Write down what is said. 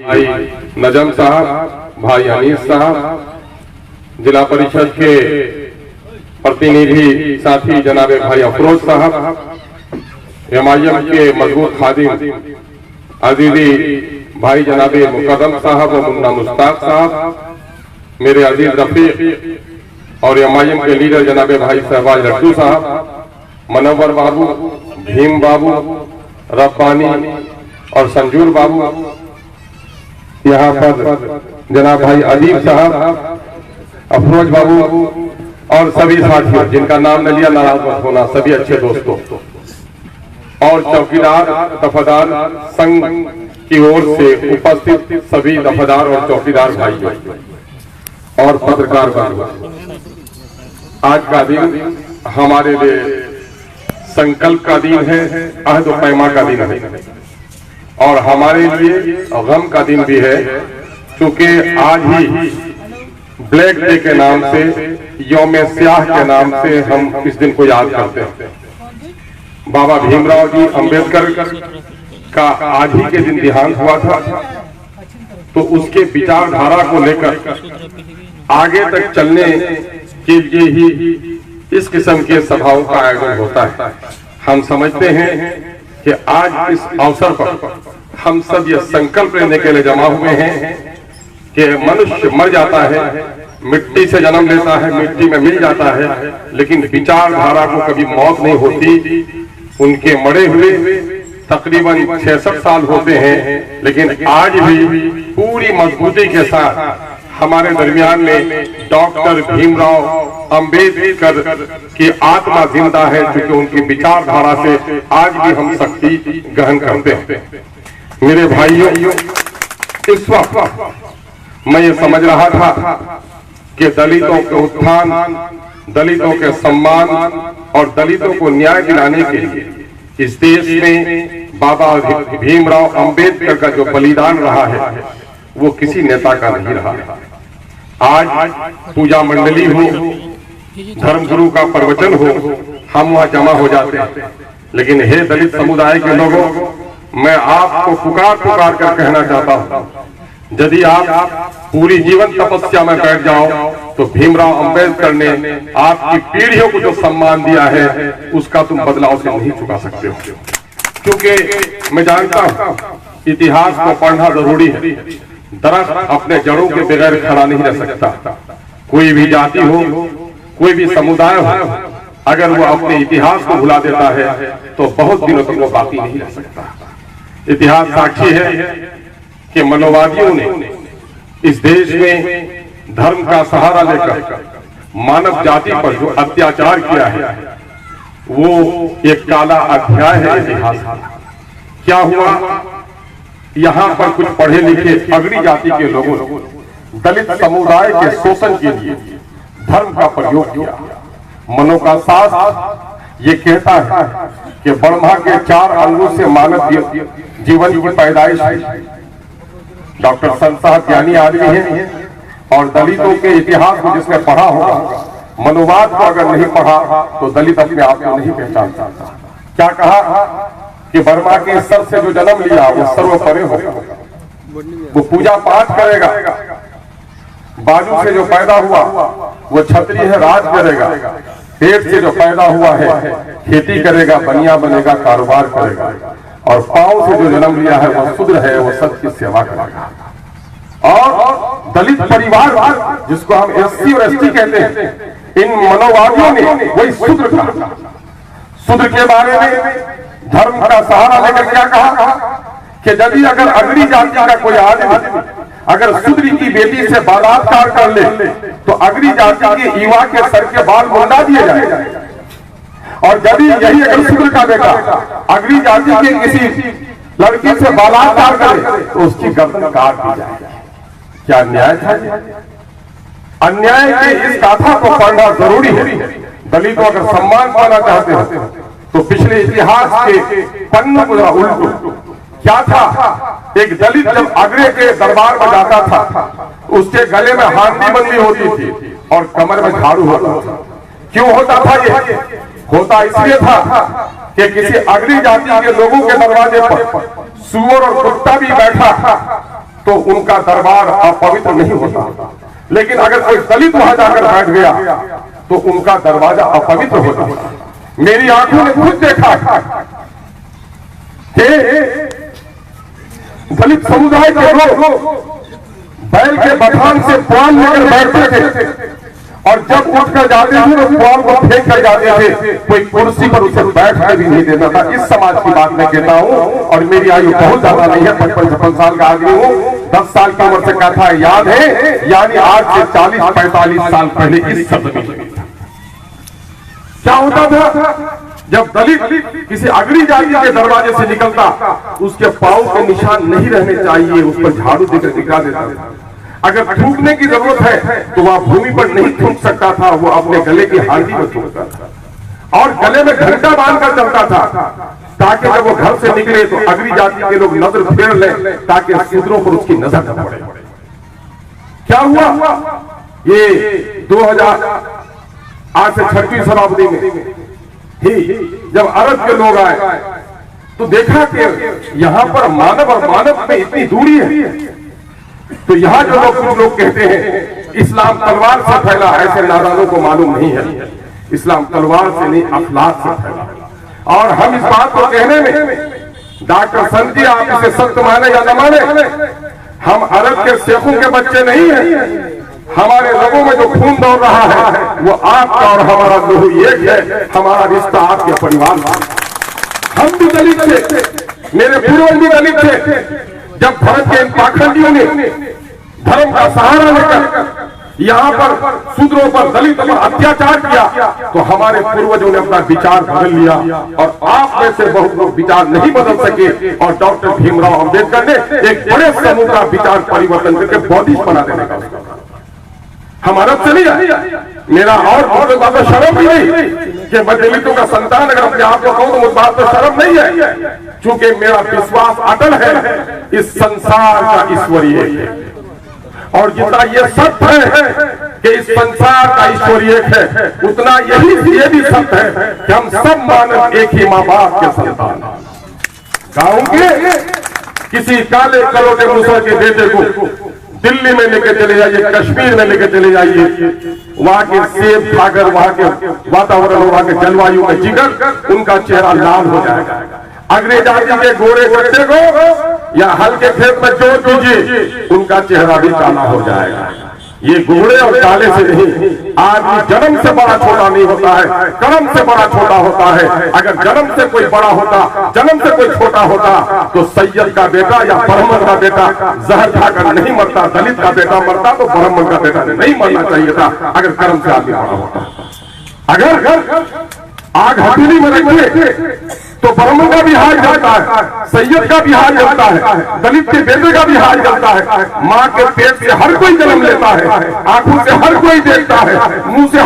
भाई नजम साहब, भाई अनीस साहब, जिला परिषद के प्रतिनिधि साथी जनाबे भाई अफरोज साहब, एमआईएम के मजबूत खादिम अजीजी भाई जनाबे मुकदम साहब और मुन्ना मुश्ताक साहब, मेरे अजीज रफीक और एमआईएम के लीडर जनाबे भाई शहबाज लड्डू साहब, मनोवर बाबू, भीम बाबू, रब्बानी और संजूर बाबू, यहाँ पर जनाब भाई अदीब साहब, अफरोज बाबू और सभी साथियों जिनका नाम न लिया नाराज मत होना, सभी अच्छे दोस्तों और चौकीदार दफादार संघ की ओर से उपस्थित सभी दफादार और चौकीदार भाइयों और पत्रकार भाइयों, आज का दिन हमारे लिए संकल्प का दिन है, अहद व पैमा का दिन है और हमारे लिए गम का दिन भी है, क्योंकि आज ही ब्लैक डे के नाम से, यौम स्याह के नाम से हम इस दिन को याद करते हैं। बाबा भीमराव जी अंबेडकर का आज ही के दिन देहांत हुआ था, तो उसके विचारधारा को लेकर आगे तक चलने के लिए ही इस किस्म के सभाओं का आयोजन होता है। हम समझते हैं कि आज इस अवसर पर हम सब ये संकल्प लेने के लिए जमा हुए हैं कि मनुष्य मर जाता है, मिट्टी से जन्म लेता है, मिट्टी में मिल जाता है, लेकिन विचारधारा को कभी मौत नहीं होती। उनके मरे हुए तकरीबन 66 साल होते हैं, लेकिन आज भी पूरी मजबूती के साथ हमारे दरमियान में डॉक्टर भीमराव अंबेडकर की आत्मा जिंदा है, क्योंकि उनकी विचारधारा से आज भी हम शक्ति ग्रहण करते हैं। मेरे भाइयों, इस वक्त मैं ये समझ रहा था कि दलितों के उत्थान, दलितों के सम्मान और दलितों को न्याय दिलाने के लिए इस देश में बाबा भीमराव अंबेडकर का जो बलिदान रहा है वो किसी नेता का नहीं रहा है। आज पूजा मंडली हो, धर्मगुरु का प्रवचन हो, हम वहां जमा हो जाते हैं, लेकिन हे दलित समुदाय के लोगों, मैं आपको पुकार पुकार कर कहना चाहता हूं, यदि आप पूरी जीवन तपस्या में बैठ जाओ तो भीमराव अंबेडकर ने आपकी पीढ़ियों को जो सम्मान दिया है उसका तुम बदलाव से नहीं चुका सकते हो। क्योंकि मैं जानता हूं इतिहास को पढ़ना जरूरी है। दरख्त अपने जड़ों के बगैर खड़ा नहीं रह सकता। कोई भी जाति हो, कोई भी समुदाय हो, अगर वो अपने इतिहास को भुला देता है तो बहुत दिनों तक वो बाकी नहीं रह सकता। इतिहास साक्षी है कि मनोवादियों ने इस देश में धर्म का सहारा लेकर मानव जाति पर जो अत्याचार किया है वो एक काला अध्याय है इतिहास का। क्या हुआ, यहाँ पर कुछ पढ़े लिखे अगड़ी जाति के लोगों ने दलित समुदाय के शोषण के लिए धर्म का प्रयोग किया। मनो का शास्त्र ये कहता है कि ब्रह्मा के 4 अंगों से मानव जीवन की पैदाइश है। डॉक्टर संत साहब ज्ञानी आदमी हैं और दलितों के इतिहास को जिसने पढ़ा होगा, मनोवाद को अगर नहीं पढ़ा तो दलित अपने आप को नहीं पहचान सकता। क्या कहा कि ब्रह्मा के सर से जो जन्म लिया वो सर्वपरे होगा, वो पूजा पाठ करेगा। बाजू से जो पैदा हुआ वो क्षत्रिय है, राज करेगा। पेट से जो पैदा हुआ है खेती करेगा, बनिया बनेगा, कारोबार करेगा। और पांव से जो जन्म लिया है वो शूद्र है, वो सत्य की सेवा करेगा। और दलित परिवार जिसको हम एससी और एसटी कहते हैं, इन मनोवादियों ने वही शूद्र कहा। शूद्र के बारे में धर्म का सहारा लेकर क्या कहा कि यदि अगर अगली जाति का कोई आदमी अगर शूद्र की बेटी से बलात्कार कर ले तो अगली जाति के युवा के सर के बाल मुंडा दिए जाए, और यदि यही अगर शूद्र का बेटा अगली जाति के किसी लड़की से बलात्कार करे तो उसकी गर्दन काट दी जाए। क्या अन्याय था? अन्याय के इस गाथा को पढ़ना जरूरी है। दलितों अगर सम्मान पाना चाहते हो तो पिछले इतिहास के पन्नों को उल्टो। क्या था, एक दलित जब अग्रे के दरबार में जाता था उसके गले में हांडी बंदी होती थी और कमर में झाड़ू होता था। क्यों होता था ये? होता इसलिए था कि किसी अगली जाति के लोगों के दरवाजे पर सुअर और कुत्ता भी बैठा तो उनका दरबार अपवित्र नहीं होता, लेकिन अगर कोई दलित वहां जाकर बैठ गया तो उनका दरवाजा अपवित्र हो जाता। मेरी आंखों ने खुद देखा कि दलित समुदाय के लोग बैल के बथान से पुआल लेकर बैठते थे और जब उठकर जाते थे तो पुआल को फेंक कर जाते थे, कोई कुर्सी पर उसे बैठने भी नहीं देता था। इस समाज की बात मैं कहता हूं, और मेरी आयु बहुत ज्यादा नहीं है, 55-56 साल का आदमी हूं। 10 साल की उम्र से कथा याद है, यानी आज से 40-45 साल पहले इस शब्द में क्या होता था? जब दलित किसी अगली जाति के दरवाजे से निकलता, उसके पांव के निशान नहीं रहने चाहिए, उस पर झाड़ू देकर दिखा देता था। अगर थूकने की जरूरत है तो वह भूमि पर नहीं थूक सकता था, वो अपने गले की हांडी में थूकता था और गले में घंटा बांधकर चलता था, ताकि जब वो घर से निकले तो अगली जाति के लोग नजर फेर लें, ताकि शूद्रों पर उसकी नजर न पड़े। क्या हुआ? ये 2000 आज से 6वीं शताब्दी में ही जब अरब के लोग आए तो देखा कि यहाँ पर मानव और मानव में इतनी दूरी है। तो यहाँ जो लोग कहते हैं इस्लाम तलवार से फैला, ऐसे नादानों को मालूम नहीं है, इस्लाम तलवार से नहीं अखलाक से फैला। और हम इस बात को कहने में डॉक्टर संत जी आप इसे सत्य माने या न माने, हम अरब के शेखों के बच्चे नहीं हैं। हमारे रगों में जो खून दौड़ रहा है वो आपका और हमारा लहू एक है, हमारा रिश्ता आपके परिवार से। हम भी दलित थे, मेरे पूर्वज भी दलित थे। जब भारत के इन पाखंडियों ने धर्म का सहारा लेकर यहाँ पर शूद्रों पर, दलितों पर अत्याचार किया तो हमारे पूर्वजों ने अपना विचार बदल लिया, और आप में से बहुत लोग विचार नहीं बदल सके, और डॉक्टर भीमराव अंबेडकर ने एक बड़े समूह का विचार परिवर्तन करके बौद्धिक बना देने का। हम अरब से नहीं आए। मेरा और बहुत बात तो शर्म भी नहीं कि मैं दलितों का संतान अगर अपने आप को कहूं तो मुझ बात तो शर्म नहीं है, क्योंकि मेरा विश्वास अटल है इस संसार का ईश्वरीय है। और जितना ये सत्य है कि इस संसार का ईश्वरीय है, उतना ये भी सत्य है कि हम सब मानव एक ही माँ बाप के संतान। गाँव के किसी काले कलोटे मुसर के बेटे को दिल्ली में लेके चले जाइए, कश्मीर में लेके चले जाइए, वहां के सेब खाकर, वहां के वातावरण, वहां के जलवायु में जीकर उनका चेहरा लाल हो जाएगा। अगले जाति के गोरे बच्चे को या हल्के खेत में जोत दीजिए, उनका चेहरा भी काला हो जाएगा। ये गोरे और काले से नहीं, आदमी जन्म से बड़ा छोटा नहीं होता है, कर्म से बड़ा छोटा होता है। अगर जन्म से कोई बड़ा होता, जन्म से कोई छोटा होता तो सैयद का बेटा या ब्राह्मण का बेटा जहर खाकर नहीं मरता, दलित का बेटा मरता तो ब्राह्मण का बेटा नहीं मरना चाहिए था, अगर कर्म से आदमी बड़ा होता। अगर आग हथेली में रखिए तो ब्राह्मण का भी हाल जलता है, सैयद का भी हाल जलता है, दलित के बेटे का भी हाल जलता है। माँ के पेट से हर कोई जन्म लेता है, आंखों से हर कोई देखता है, मुंह से